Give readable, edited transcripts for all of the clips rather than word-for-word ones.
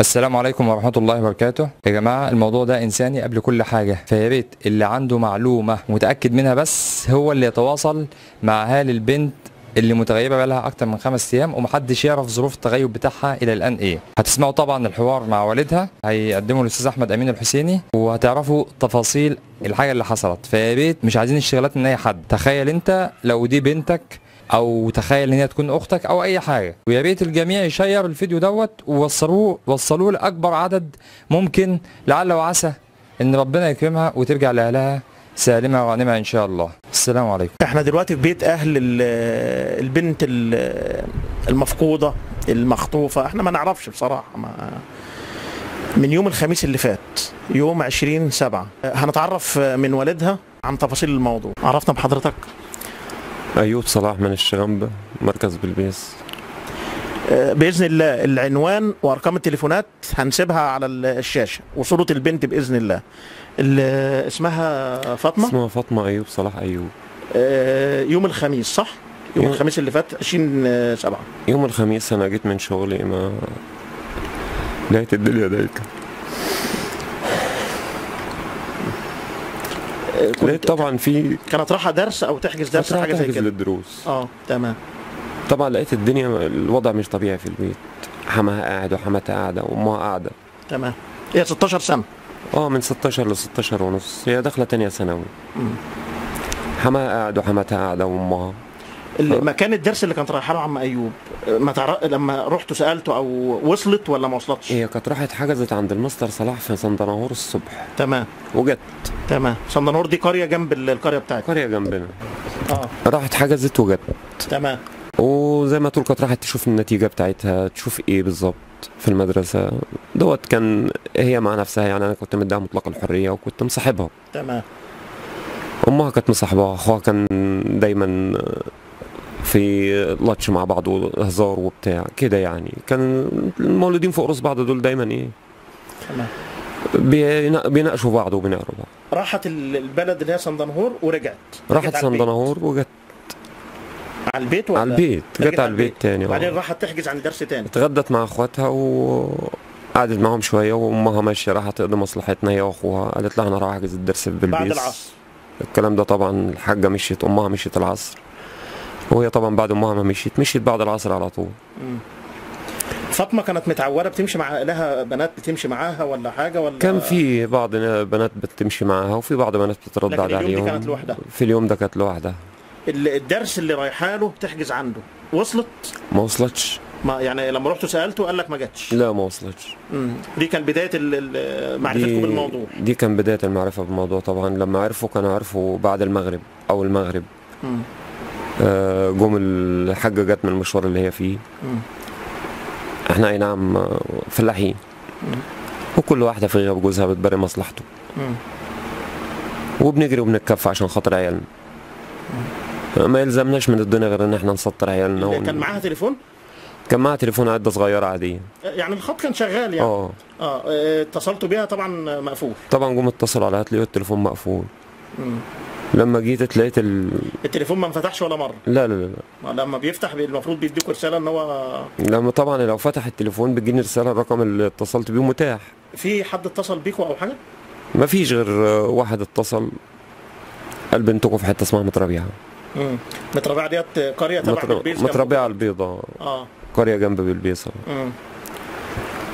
السلام عليكم ورحمة الله وبركاته. يا جماعة الموضوع ده إنساني قبل كل حاجة، فيا ريت اللي عنده معلومة متأكد منها بس هو اللي يتواصل مع أهالي البنت اللي متغيبة بقالها أكتر من 5 أيام ومحدش يعرف ظروف التغيب بتاعها إلى الآن إيه. هتسمعوا طبعا الحوار مع والدها هيقدمه الأستاذ أحمد أمين الحسيني، وهتعرفوا تفاصيل الحاجة اللي حصلت. فيا ريت مش عايزين اشتغالات من أي حد. تخيل أنت لو دي بنتك، او تخيل ان هي تكون اختك او اي حاجه، ويا ريت الجميع يشير الفيديو دوت ووصلوه لاكبر عدد ممكن، لعل وعسى ان ربنا يكرمها وترجع لاهلها سالمه غانمه ان شاء الله. السلام عليكم. احنا دلوقتي في بيت اهل البنت المفقوده المخطوفه. احنا ما نعرفش بصراحه، من يوم الخميس اللي فات يوم 20/7 هنتعرف من والدها عن تفاصيل الموضوع. عرفنا بحضرتك. أيوب صلاح من الشغمبة، مركز بلبيس. بإذن الله العنوان وأرقام التليفونات هنسيبها على الشاشة، وصورة البنت بإذن الله. اسمها فاطمة. اسمها فاطمة أيوب صلاح أيوب. يوم الخميس صح؟ يوم الخميس اللي فات 20/7. يوم الخميس أنا جيت من شغلي، ما لقيت الدنيا ضيقة. لقيت طبعا في كانت رايحة درس أو تحجز درس حاجة زي كده. للدروس. تمام. طبعا لقيت الدنيا الوضع مش طبيعي في البيت، حماها قاعد وحماتها قاعدة وأمها قاعدة. تمام. هي 16 سنة. من 16 ل 16 ونص، هي داخلة تانية ثانوي. حماها قاعد وحماتها قاعدة وأمها. مكان الدرس اللي كانت رايحه له عم ايوب، لما رحت سالته او وصلت ولا ما وصلتش؟ هي كانت راحت حجزت عند المستر صلاح في صندناهور الصبح. تمام. وجت. تمام. صندناهور دي قريه جنب القريه بتاعتك؟ قريه جنبنا. راحت حجزت وجت. تمام. وزي ما تقول كانت راحت تشوف النتيجه بتاعتها، تشوف ايه بالظبط في المدرسه دوت. كان هي مع نفسها، يعني انا كنت مديها مطلق الحريه وكنت مصاحبها. تمام. امها كانت مصاحبها، اخوها كان دايما في لاتش مع بعض وهزار وبتاع كده، يعني كان المولودين فوق راس بعض دول دايما ايه. تمام. بيناقشوا بعض وبينقروا بعض. راحت البلد اللي هي صندنهور ورجعت. راحت صندنهور وجت على البيت ولا؟ على البيت. جت على البيت تاني. وبعدين راحت تحجز عند درس تاني. اتغدت مع اخواتها وقعدت معاهم شويه، وامها ماشيه راحت تقضي مصلحتنا هي واخوها. قالت لها انا رايح احجز الدرس في بلبيس بعد العصر. الكلام ده طبعا الحاجه مشيت، امها مشيت العصر، وهي طبعا بعد امها ما مشيت بعد العصر على طول. فاطمه كانت متعوده بتمشي مع لها بنات بتمشي معاها ولا حاجه ولا؟ كان في بعض بنات بتمشي معاها وفي بعض بنات بتتردد عليهم. اليوم دي كانت لوحدها. في اليوم ده كانت لوحدها. الدرس اللي رايحه له تحجز عنده وصلت؟ ما وصلتش. ما يعني لما رحت سالته قال لك ما جاتش؟ لا ما وصلتش. دي كان بدايه معرفتكم بالموضوع؟ دي كان بدايه المعرفه بالموضوع. طبعا لما عرفوا كانوا عرفوا بعد المغرب او المغرب. جم الحاجه جت من المشوار اللي هي فيه. احنا اي نعم فلاحين، وكل واحده في غياب جوزها بتبري مصلحته. وبنجري وبنتكفى عشان خاطر عيالنا. ما يلزمناش من الدنيا غير ان احنا نسطر عيالنا. كان معاها تليفون؟ كان معاها تليفون عده صغيره عاديه، يعني الخط كان شغال يعني. اتصلتوا بيها طبعا مقفول. طبعا جم اتصلوا عليها تلاقوا التليفون مقفول. لما جيت تلاقيت التليفون ما انفتحش ولا مره؟ لا لا لا. لما بيفتح المفروض بيديكوا رساله ان هو. لما طبعا لو فتح التليفون بتجيني رساله الرقم اللي اتصلت بيه متاح. في حد اتصل بيكوا او حاجه؟ ما فيش غير واحد اتصل، قال بنتكم في حته اسمها متربيعه. متربيعه ديت قريه تبع بلبيس؟ متربيعه البيضاء. قريه جنب بلبيس.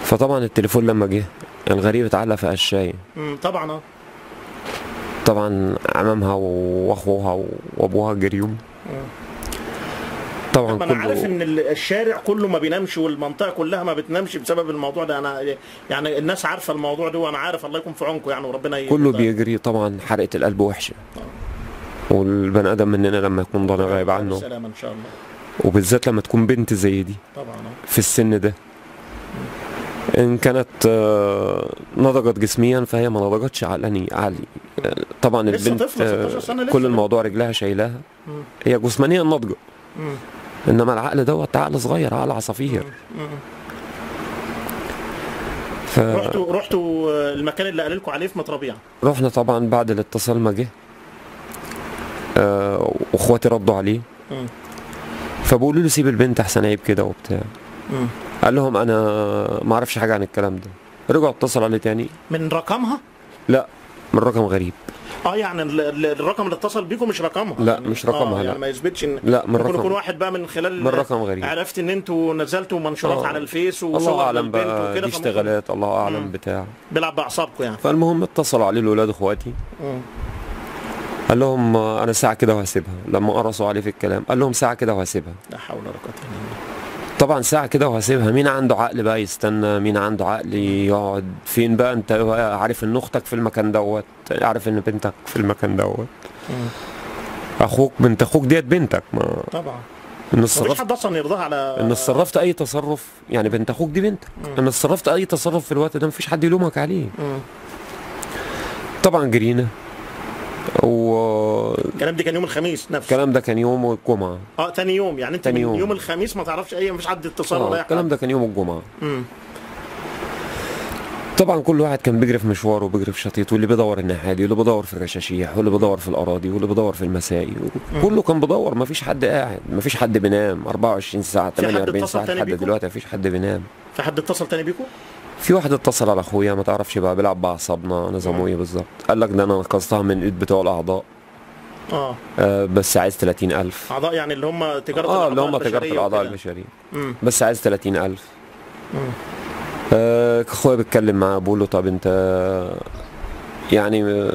فطبعا التليفون لما جه الغريب اتعلق في قشايه. طبعا. طبعا عمامها واخوها وابوها جريوم. طبعا انا عارف ان الشارع كله ما بينامش والمنطقه كلها ما بتنامش بسبب الموضوع ده. انا يعني الناس عارفه الموضوع ده وانا عارف. الله يكون في عونكم يعني، وربنا كله بيجري. طبعا حرقه القلب وحشه. والبني ادم مننا لما يكون ضنا غايب عنه، سلامة ان شاء الله، وبالذات لما تكون بنت زي دي طبعا في السن ده. ان كانت نضجت جسميا فهي ما نضجتش عقلاني عالي. طبعا البنت كل الموضوع رجلها شايلاها. هي جسمانيا ناضجه، انما العقل دوت عقل صغير، عقل عصافير. رحتوا المكان اللي قال لكم عليه في متربيعه؟ رحنا طبعا بعد الاتصال ما جه. واخواتي ردوا عليه، فبقولوا له سيب البنت احسن عيب كده وبتاع. قال لهم انا ما اعرفش حاجه عن الكلام ده. رجعوا اتصل عليه تاني من رقمها؟ لا، من رقم غريب. يعني الرقم اللي اتصل بيكم مش رقمها؟ لا يعني مش رقمها. لا يعني ما يثبتش ان لا، من رقم، يكون واحد بقى من خلال من رقم غريب عرفت ان انتوا نزلتوا منشورات على الفيس الله اعلم للبنت بقى، وكده، دي اشتغالات الله اعلم بتاع، بيلعب باعصابكم يعني. فالمهم اتصلوا عليه الاولاد اخواتي. قال لهم انا ساعه كده وهسيبها. لما قرصوا عليه في الكلام قال لهم ساعه كده وهسيبها. لا حول ولا قوه الا بالله. طبعا ساعه كده وهسيبها، مين عنده عقل بقى يستنى؟ مين عنده عقل يقعد؟ فين بقى انت عارف ان اختك في المكان دوت، عارف ان بنتك في المكان دوت، اخوك بنت اخوك ديت بنتك، ما طبعا ان مفيش حد اصلا يرضاها على ان اتصرفت اي تصرف، يعني بنت اخوك دي بنتك، ان اتصرفت اي تصرف في الوقت ده مفيش حد يلومك عليه. طبعا جرينا الكلام ده كان يوم الخميس نفسه؟ الكلام ده كان يوم الجمعه. تاني يوم يعني؟ انت من يوم الخميس ما تعرفش مفيش حد اتصل ولا اي حاجه؟ الكلام ده كان يوم الجمعه. طبعا كل واحد كان بيجري في مشواره وبيجري في شطيط، واللي بيدور النحادي واللي بيدور في الرشاشيح واللي بيدور في الاراضي واللي بيدور في المسائي، كله كان بيدور، ما فيش حد قاعد، ما فيش حد بينام 24 ساعه 48 ساعه لحد دلوقتي ما فيش حد بينام. في حد اتصل تاني بيكم؟ في واحد اتصل على اخويا، ما تعرفش بقى بيلعب باعصابنا نظامه ايه بالظبط، قال لك ده انا نقصتها من ايد بتوع الاعضاء. بس عايز 30,000 اعضاء، يعني اللي هم تجاره الاعضاء اللي هم تجاره الاعضاء البشريه. بس عايز 30,000. اخويا بيتكلم معاه بقول له طب انت يعني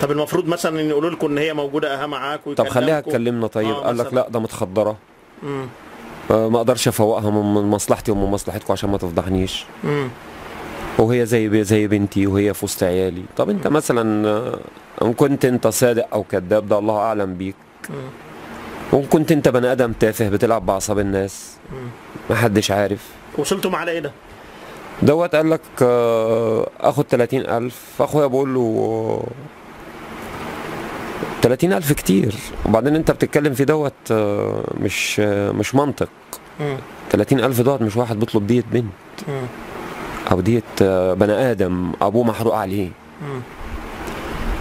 طب المفروض مثلا ان يقولوا لكم ان هي موجوده اهي معاك طب خليها تكلمنا طيب. قال لك لا ده متخدره، ما اقدرش افوقها من مصلحتي ومن مصلحتكم عشان ما تفضحنيش، وهي زي بنتي وهي في وسط عيالي. طب انت مثلا ان كنت انت صادق او كذاب ده الله اعلم بيك، وان كنت انت بني ادم تافه بتلعب باعصاب الناس ما حدش عارف. وصلتم على ايه ده؟ دوت قال لك اخد 30,000. فاخويا بقول له 30,000 كتير، وبعدين انت بتتكلم في دوت مش منطق. 30,000 دوت مش واحد بيطلب دية بنت او دية بني ادم ابوه محروق عليه.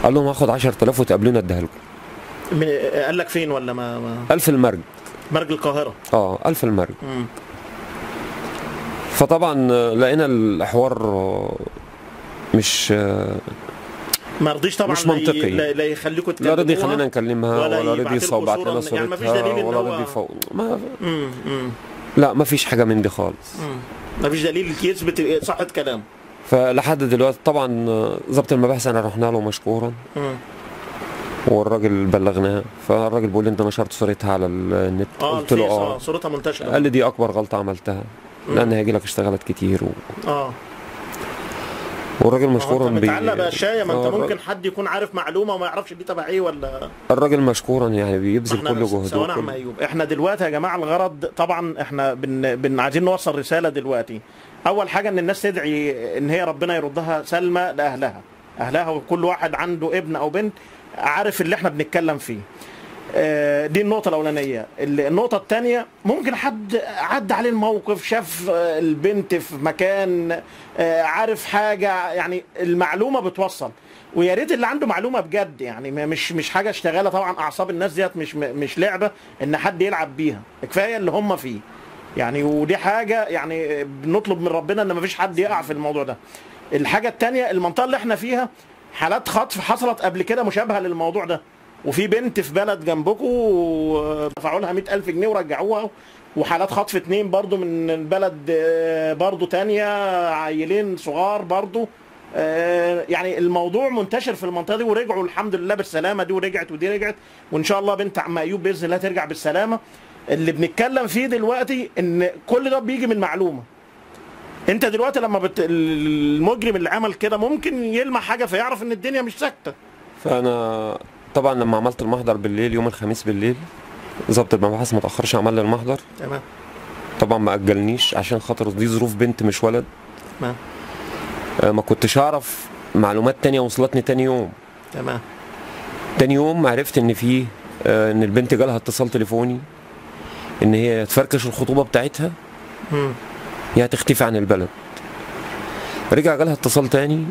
قال لهم هاخد 10,000 وتقابلونا اديها لكم. قال لك فين ولا ما 1000 المرج. مرج القاهرة. 1000 المرج. فطبعا لقينا الحوار مش ما رضيش طبعا، مش منطقي، لا يخليكم لا رضي يخلينا نكلمها ولا رضي يصوبعت لنا صورتها، يعني مفيش دليل ولا رضي يفوق. لا مفيش حاجه من دي خالص. مفيش دليل يثبت صحه كلامه. فلحد دلوقتي طبعا ضابط المباحث انا رحنا له مشكورا، والراجل بلغناه. فالراجل بيقول لي انت نشرت صورتها على النت. قلت له صورتها منتشره. قال لي دي اكبر غلطه عملتها، لان هيجي لك اشتغلت كتير والراجل مشكورا متعلق باشياء، ما انت ممكن حد يكون عارف معلومه وما يعرفش دي تبع ايه ولا. الراجل مشكورا يعني بيبذل كل جهده. سواء عم ايوب، احنا دلوقتي يا جماعه الغرض طبعا احنا عايزين نوصل رساله دلوقتي. اول حاجه ان الناس تدعي ان هي ربنا يردها سلمى لاهلها وكل واحد عنده ابن او بنت عارف اللي احنا بنتكلم فيه. دي النقطة الأولانية. النقطة الثانية، ممكن حد عدى عليه الموقف، شاف البنت في مكان، عارف حاجة، يعني المعلومة بتوصل. ويا ريت اللي عنده معلومة بجد، يعني مش حاجة اشتغالة. طبعا أعصاب الناس ديت مش لعبة إن حد يلعب بيها، كفاية اللي هم فيه يعني. ودي حاجة يعني بنطلب من ربنا إن مفيش حد يقع في الموضوع ده. الحاجة الثانية، المنطقة اللي احنا فيها حالات خطف حصلت قبل كده مشابهة للموضوع ده، وفي بنت في بلد جنبكم دفعوا لها 100,000 جنيه ورجعوها، وحالات خطف 2 برضو من بلد برضو تانية، عيلين صغار برضو. يعني الموضوع منتشر في المنطقة دي، ورجعوا الحمد لله بالسلامة. دي ورجعت ودي رجعت، وإن شاء الله بنت عم أيوب بإذن الله ترجع بالسلامة. اللي بنتكلم فيه دلوقتي إن كل ده بيجي من معلومة. أنت دلوقتي لما المجرم اللي عمل كده ممكن يلمح حاجة فيعرف إن الدنيا مش ساكتة. فأنا طبعا لما عملت المحضر بالليل يوم الخميس بالليل، ضابط المباحث ما تاخرش عمل لي المحضر. تمام. طبعا ما اجلنيش عشان خاطر دي ظروف بنت مش ولد. تمام. ما كنتش اعرف معلومات تانية وصلتني تاني يوم. تمام. تاني يوم عرفت ان في ان البنت جالها اتصال تليفوني ان هي تفركش الخطوبه بتاعتها يا تختفي عن البلد. رجع جالها اتصال تاني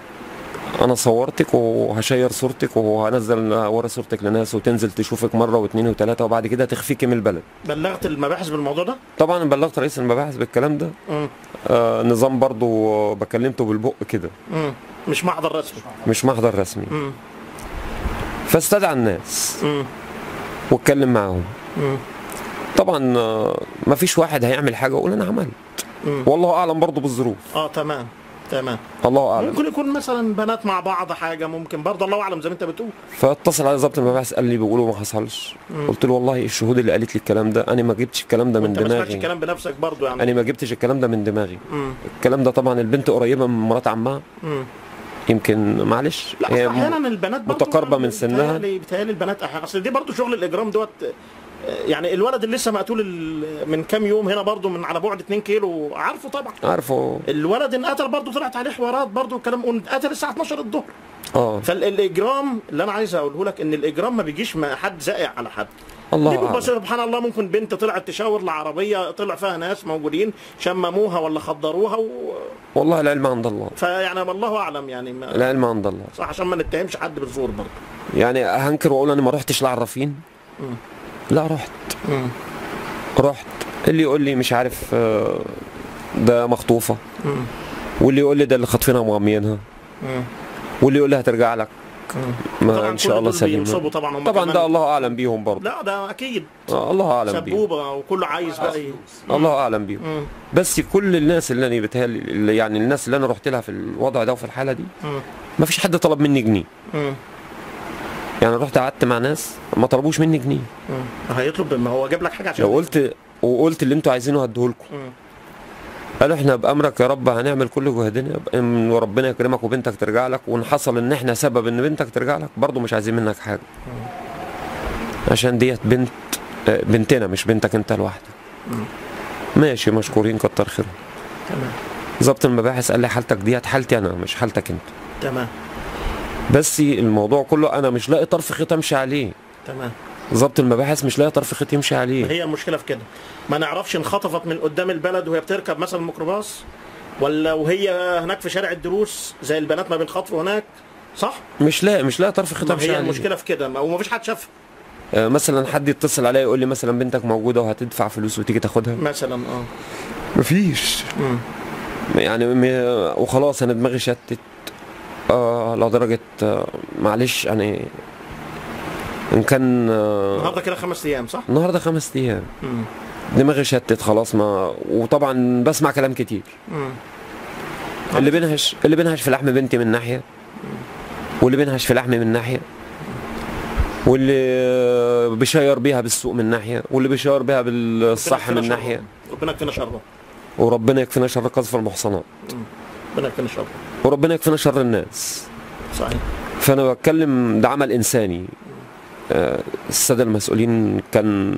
انا صورتك وهشير صورتك وهنزل ورا صورتك لناس وتنزل تشوفك مره واثنين وثلاثه وبعد كده تخفيكي من البلد. بلغت المباحث بالموضوع ده؟ طبعا بلغت رئيس المباحث بالكلام ده. نظام برضو بكلمته بالبق كده. مش محضر رسمي. مش محضر رسمي. فاستدعى الناس واتكلم معاهم. طبعا ما فيش واحد هيعمل حاجه ويقول انا عملت. والله اعلم برضو بالظروف. تمام تمام. الله اعلم. ممكن يكون مثلا بنات مع بعض حاجه، ممكن برضه الله اعلم زي ما انت بتقول. فاتصل على ضابط المباحث قال لي بيقولوا ما حصلش. قلت له والله الشهود اللي قالت لي الكلام ده انا ما جبتش الكلام ده من دماغي. انت ما سمعتش الكلام بنفسك برضه يعني؟ انا ما جبتش الكلام ده من دماغي. الكلام ده طبعا البنت قريبه من مرات عمها. يمكن معلش لا هي احيانا البنات برضه متقاربه من سنها. بيتهيألي البنات اصل دي برضه شغل الاجرام دوت. يعني الولد اللي لسه مقتول من كام يوم هنا برضه من على بعد 2 كيلو، عارفه طبعا. عارفه. الولد انقتل برضه، طلعت عليه حوارات برضه الكلام، انقتل الساعه 12 الظهر. فالاجرام اللي انا عايز اقوله لك ان الاجرام ما بيجيش حد زائع على حد. الله بس سبحان الله ممكن بنت طلعت تشاور لعربيه طلع فيها ناس موجودين شمموها ولا خدروها والله العلم عند الله. فيعني والله اعلم يعني العلم عند الله. صح، عشان ما نتهمش حد بالزور برضه. يعني هنكر واقول انا ما رحتش لعرافين؟ لا رحت. رحت. اللي يقول لي مش عارف ده مخطوفه، واللي يقول لي ده اللي خاطفينها ومغميينها، واللي يقول لي هترجع لك ما ان شاء الله سليمه. طبعا ده الله اعلم بيهم برضه. لا ده اكيد الله اعلم بيهم. سبوبه وكله عايز بقى الله اعلم بيهم. بس كل الناس اللي انا بتهيألي يعني الناس اللي انا رحت لها في الوضع ده وفي الحاله دي ما فيش حد طلب مني جنيه. يعني رحت قعدت مع ناس ما طلبوش مني جنيه. هيطلب، ما هو جاب لك حاجه عشان لو قلت اللي انتوا عايزينه هديهولكم. قالوا احنا بامرك يا رب هنعمل كل جهدنا وربنا يكرمك وبنتك ترجع لك، وان حصل ان احنا سبب ان بنتك ترجع لك برضه مش عايزين منك حاجه. عشان ديت بنتنا مش بنتك انت لوحدك. ماشي مشكورين كتر خيرهم. تمام. ضابط المباحث قال لي حالتك ديت حالتي انا مش حالتك انت. تمام. بس الموضوع كله انا مش لاقي طرف خيط امشي عليه. تمام. ضابط المباحث مش لاقي طرف خيط يمشي عليه. هي المشكله في كده، ما نعرفش انخطفت من قدام البلد وهي بتركب مثلا الميكروباص، ولا وهي هناك في شارع الدروس زي البنات ما بينخطفوا هناك، صح؟ مش لاقي طرف خيط امشي عليه. هي المشكله في كده وما فيش حد شافها. مثلا حد يتصل عليا يقول لي مثلا بنتك موجوده وهتدفع فلوس وتيجي تاخدها مثلا. مفيش. يعني وخلاص انا دماغي شتت لدرجه معلش يعني ان كان النهارده كده 5 ايام صح؟ النهارده 5 ايام. دماغي شتت خلاص. ما وطبعا بسمع كلام كتير. اللي بينهش في لحم بنتي من ناحيه، واللي بينهش في لحمي من ناحيه، واللي بيشير بيها بالسوق من ناحيه، واللي بيشير بيها بالصح من ناحيه. ربنا يكفينا شره. وربنا يكفينا شر قذف المحصنات. ربنا يكفينا شر. وربنا يكفينا شر الناس. صحيح. فانا بتكلم ده عمل انساني. الساده المسؤولين كان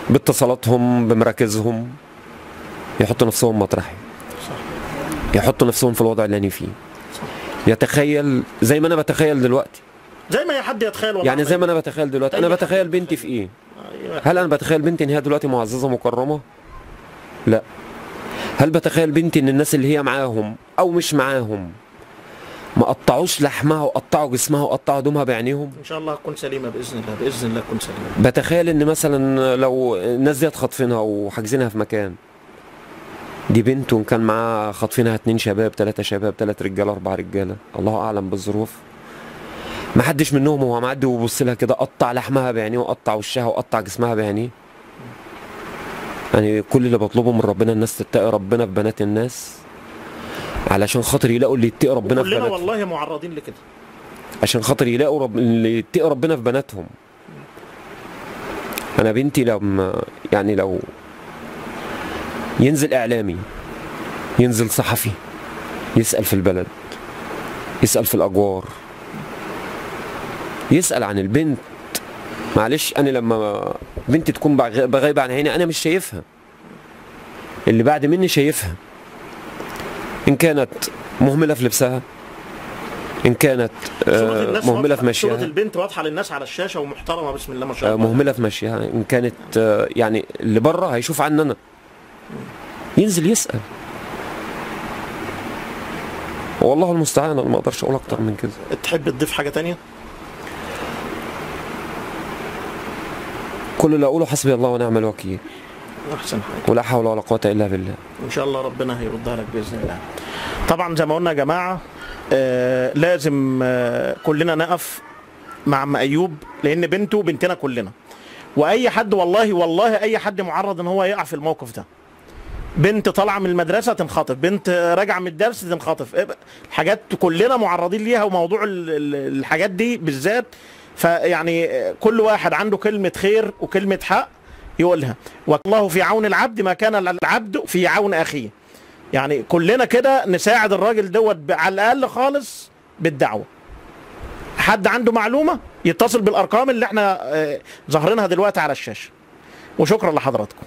باتصالاتهم بمراكزهم يحطوا نفسهم مطرحي. صح. يحطوا نفسهم في الوضع اللي انا فيه. صح. يتخيل زي ما انا بتخيل دلوقتي. زي ما اي حد يتخيل والله. يعني زي ما انا بتخيل دلوقتي، انا بتخيل بنتي في ايه؟ هل انا بتخيل بنتي ان هي دلوقتي معززه مكرمه؟ لا. هل بتخيل بنتي ان الناس اللي هي معاهم او مش معاهم ما قطعوش لحمها وقطعوا جسمها وقطعوا دمها بعينيهم؟ ان شاء الله تكون سليمه باذن الله، باذن الله تكون سليمه. بتخيل ان مثلا لو الناس ديت خاطفينها وحاجزينها في مكان، دي بنت وان كان معاها خاطفينها 2 شباب 3 شباب 3 رجاله 4 رجاله، الله اعلم بالظروف، ما حدش منهم وهو معدي وبيبص لها كده قطع لحمها بعينيه وقطع وشها وقطع جسمها بعينيه. يعني كل اللي بطلبه من ربنا الناس تتقي ربنا في بنات الناس، علشان خاطر يلاقوا اللي يتقي ربنا في بناتهم. كلنا والله معرضين لكده. عشان خاطر يلاقوا اللي يتقي ربنا في بناتهم. انا بنتي لو ينزل اعلامي، ينزل صحفي، يسأل في البلد، يسأل في الاجوار، يسأل عن البنت. معلش انا لما بنتي تكون بغايبه عن عيني انا مش شايفها، اللي بعد مني شايفها، ان كانت مهمله في لبسها، ان كانت مهمله في مشيها. صورة البنت واضحه للناس على الشاشه ومحترمه بسم الله ما شاء الله. مهمله في مشيها، ان كانت يعني اللي بره هيشوف عننا، ينزل يسأل. والله المستعان، انا ما اقدرش اقول اكتر من كده. تحب تضيف حاجه تانية؟ كل اللي اقوله حسبي الله ونعم الوكيل، احسن حاجه، ولا حول ولا قوه الا بالله. ان شاء الله ربنا هيردها لك باذن الله. طبعا زي ما قلنا يا جماعه لازم كلنا نقف مع ام ايوب، لان بنته بنتنا كلنا، واي حد والله اي حد معرض ان هو يقع في الموقف ده. بنت طالعه من المدرسه تنخطف، بنت راجعه من الدرس تنخطف، حاجات كلنا معرضين ليها، وموضوع الحاجات دي بالذات. فيعني كل واحد عنده كلمه خير وكلمه حق يقولها. والله في عون العبد ما كان العبد في عون اخيه. يعني كلنا كده نساعد الراجل دوت على الاقل خالص بالدعوه. حد عنده معلومه يتصل بالارقام اللي احنا ظاهرينها دلوقتي على الشاشه. وشكرا لحضراتكم.